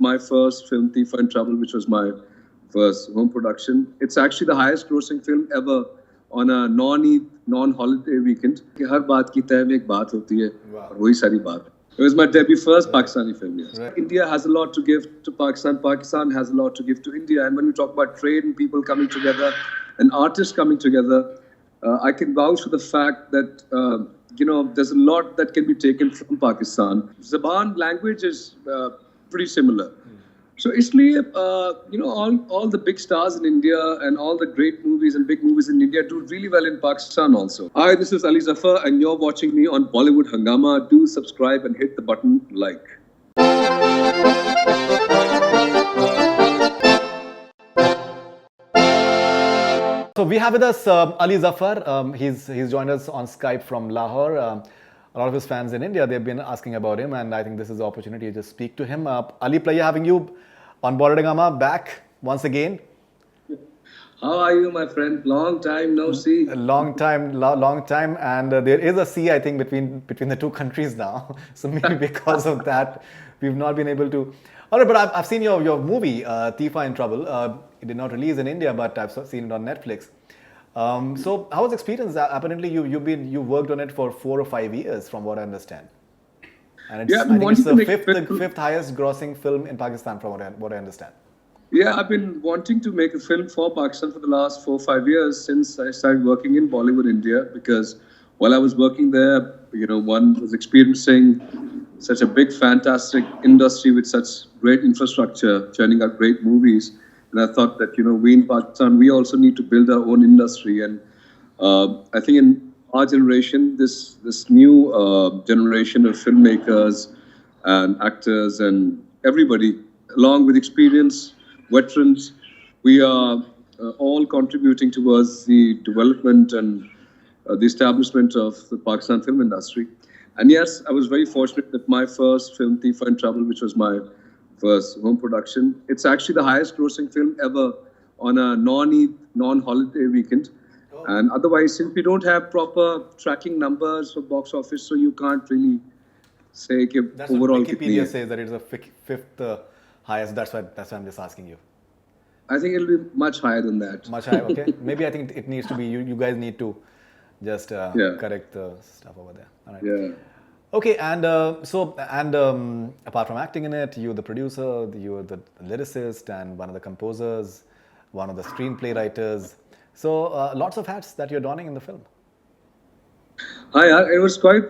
my first film, Teefa in Trouble, which was my first home production. It's actually the highest grossing film ever on a non-Eid, non-holiday weekend. कि हर बात की तय में एक बात होती है और वही सारी बात है. It was my debut first Pakistani film. Yes. Right. India has a lot to give to Pakistan. Pakistan has a lot to give to India. And when we talk about trade and people coming together and artists coming together, I can vouch for the fact that there's a lot that can be taken from Pakistan. Zaban language is pretty similar. So इसलिए all the big stars in India and all the great movies and big movies in India do really well in Pakistan also. Hi, this is Ali Zafar and you're watching me on Bollywood Hungama. Do subscribe and hit the button like. So we have with us Ali Zafar. He's joined us on Skype from Lahore. A lot of his fans in India, they've been asking about him, and I think this is the opportunity to just speak to him. Ali, pleasure having you on Bollywood Hungama back once again. How are you, my friend? Long time no see. Long time, and there is a sea, I think, between the two countries now. So maybe because of that, we've not been able to. All right, but I've seen your movie, Teefa in Trouble. It did not release in India, but I've seen it on Netflix. So how was the experience? Apparently, you worked on it for 4 or 5 years, from what I understand. And it's, I think it's the fifth highest grossing film in Pakistan, from what I understand. Yeah, I've been wanting to make a film for Pakistan for the last 4 or 5 years since I started working in Bollywood India, because while I was working there, one was experiencing such a big, fantastic industry with such great infrastructure, churning out great movies. And I thought that, we in Pakistan, we also need to build our own industry. And I think in our generation, this new generation of filmmakers and actors and everybody, along with experience, veterans, we are all contributing towards the development and the establishment of the Pakistan film industry. And yes, I was very fortunate that my first film, Teefa in Trouble, which was my first home production, it's actually the highest grossing film ever on a non-Eid, non-holiday weekend. Oh. And otherwise, since we don't have proper tracking numbers for box office, so you can't really say that's overall. What Wikipedia says that it's the fifth highest. That's why I'm just asking you. I think it'll be much higher than that. Much higher, okay. Maybe I think it needs to be, you guys need to just correct the stuff over there. All right. Yeah. Okay, and apart from acting in it, you're the producer, you're the lyricist, and one of the composers, one of the screenplay writers. So lots of hats that you're donning in the film. Hi, it was quite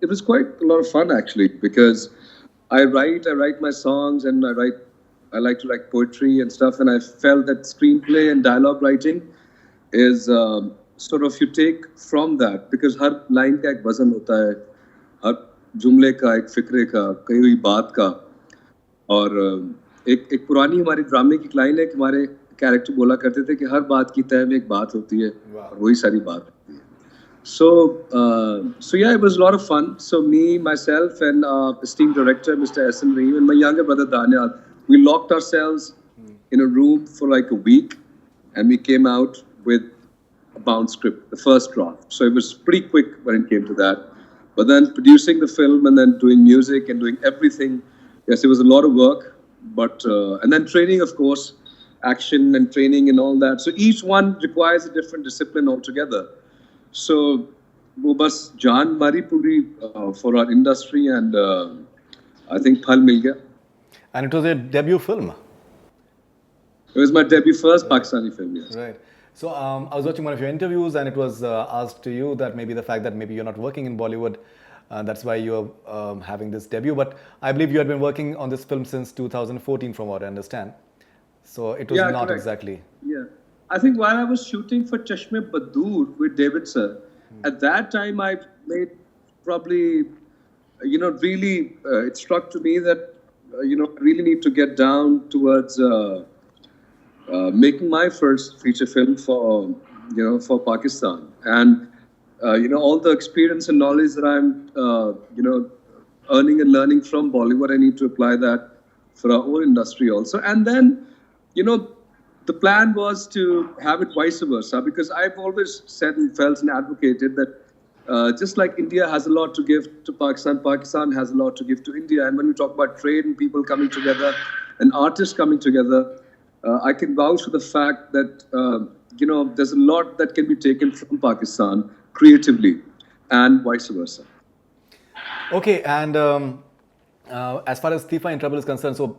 a lot of fun actually, because I write my songs, and I like to write poetry and stuff, and I felt that screenplay and dialogue writing is sort of you take from that, because her line का एक वजन होता है, हर जुमले का, एक फिक्रे का, कही हुई बात का, और एक पुरानी हमारी ड्रामे की लाइन है कि हमारे कैरेक्टर बोला करते थे कि हर बात की तय में एक बात होती है और वही सारी बात होती है. So yeah, it was a lot of fun. So me, myself, and esteemed director Mr. S.N. Reem, and my younger brother Daniel, we locked ourselves in a room for like a week, and we came out with a bound script, the first draft. So it was pretty quick when it came to that. But then producing the film and then doing music and doing everything, yes, it was a lot of work. But and then training, of course, action and training and all that. So each one requires a different discipline altogether. So वो बस जान मारी पूरी for our industry, and I think फल मिल गया. And it was a debut film. It was my debut first Pakistani film, yes. Right. So I was watching one of your interviews, and it was asked to you that maybe the fact that maybe you're not working in Bollywood, that's why you're having this debut. But I believe you had been working on this film since 2014, from what I understand. So it was not correct. Exactly. Yeah. I think while I was shooting for Chashme Badur with David sir, at that time I made probably, really, it struck to me that, I really need to get down towards making my first feature film for Pakistan. And, all the experience and knowledge that I'm, earning and learning from Bollywood, I need to apply that for our own industry also. And then, the plan was to have it vice versa, because I've always said and felt and advocated that just like India has a lot to give to Pakistan, Pakistan has a lot to give to India. And when we talk about trade and people coming together and artists coming together, I can vouch for the fact that there's a lot that can be taken from Pakistan creatively, and vice versa. Okay, and as far as Teefa in Trouble is concerned, so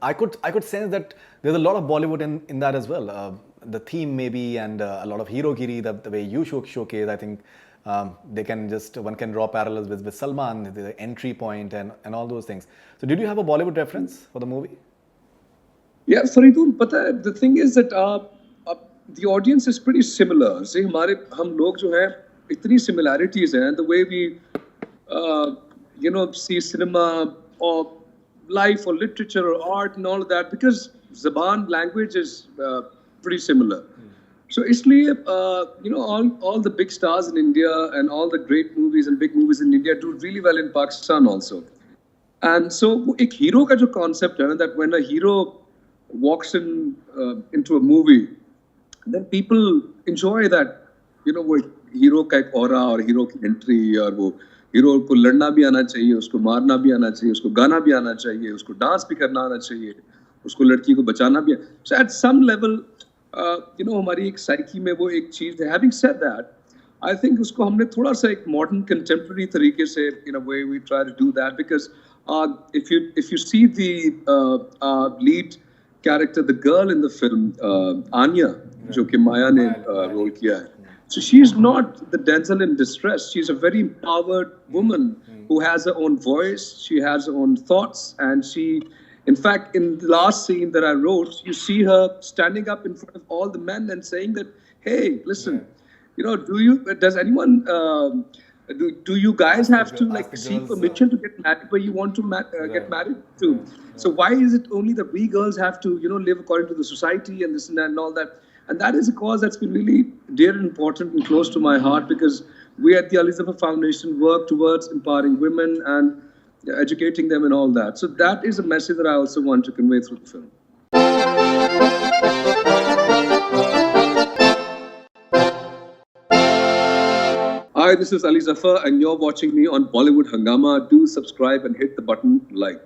I could sense that there's a lot of Bollywood in that as well. The theme maybe, and a lot of hero-giri, the way you showcase. I think one can draw parallels with Salman, the entry point, and all those things. So did you have a Bollywood reference for the movie? Yeah, Faridoon, the thing is that the audience is pretty similar. See, हम लोग जो हैं इतनी similarities हैं, the way we see cinema or life or literature or art and all of that, because Zaban language is pretty similar. So इसलिए all the big stars in India and all the great movies and big movies in India do really well in Pakistan also. And so एक hero का जो concept है ना, that when a hero walks into a movie, then people enjoy that, वो hero का एक aura और hero की entry, और वो hero को लड़ना भी आना चाहिए, उसको मारना भी आना चाहिए, उसको गाना भी आना चाहिए, उसको dance भी करना आना चाहिए, उसको लड़की को बचाना भी. So at some level, हमारी एक psyche में वो एक चीज है. Having said that, I think उसको हमने थोड़ा सा एक modern contemporary तरीके से, in a way we try to do that, because if you see the lead character, the girl in the film, Anya, जो कि माया ने role किया है. So she's not the damsel in distress. She's a very empowered woman who has her own voice. She has her own thoughts, and she, in fact, in the last scene that I wrote, you see her standing up in front of all the men and saying that, "Hey, listen, does anyone, do you guys have to like seek permission to get married where you want to get married to? So why is it only that we girls have to, live according to the society and this and that and all that?" And that is a cause that's been really dear and important and close to my heart, because we at the Ali Zafar Foundation work towards empowering women and educating them and all that. So that is a message that I also want to convey through the film. Hi, this is Ali Zafar, and you're watching me on Bollywood Hungama. Do subscribe and hit the button like.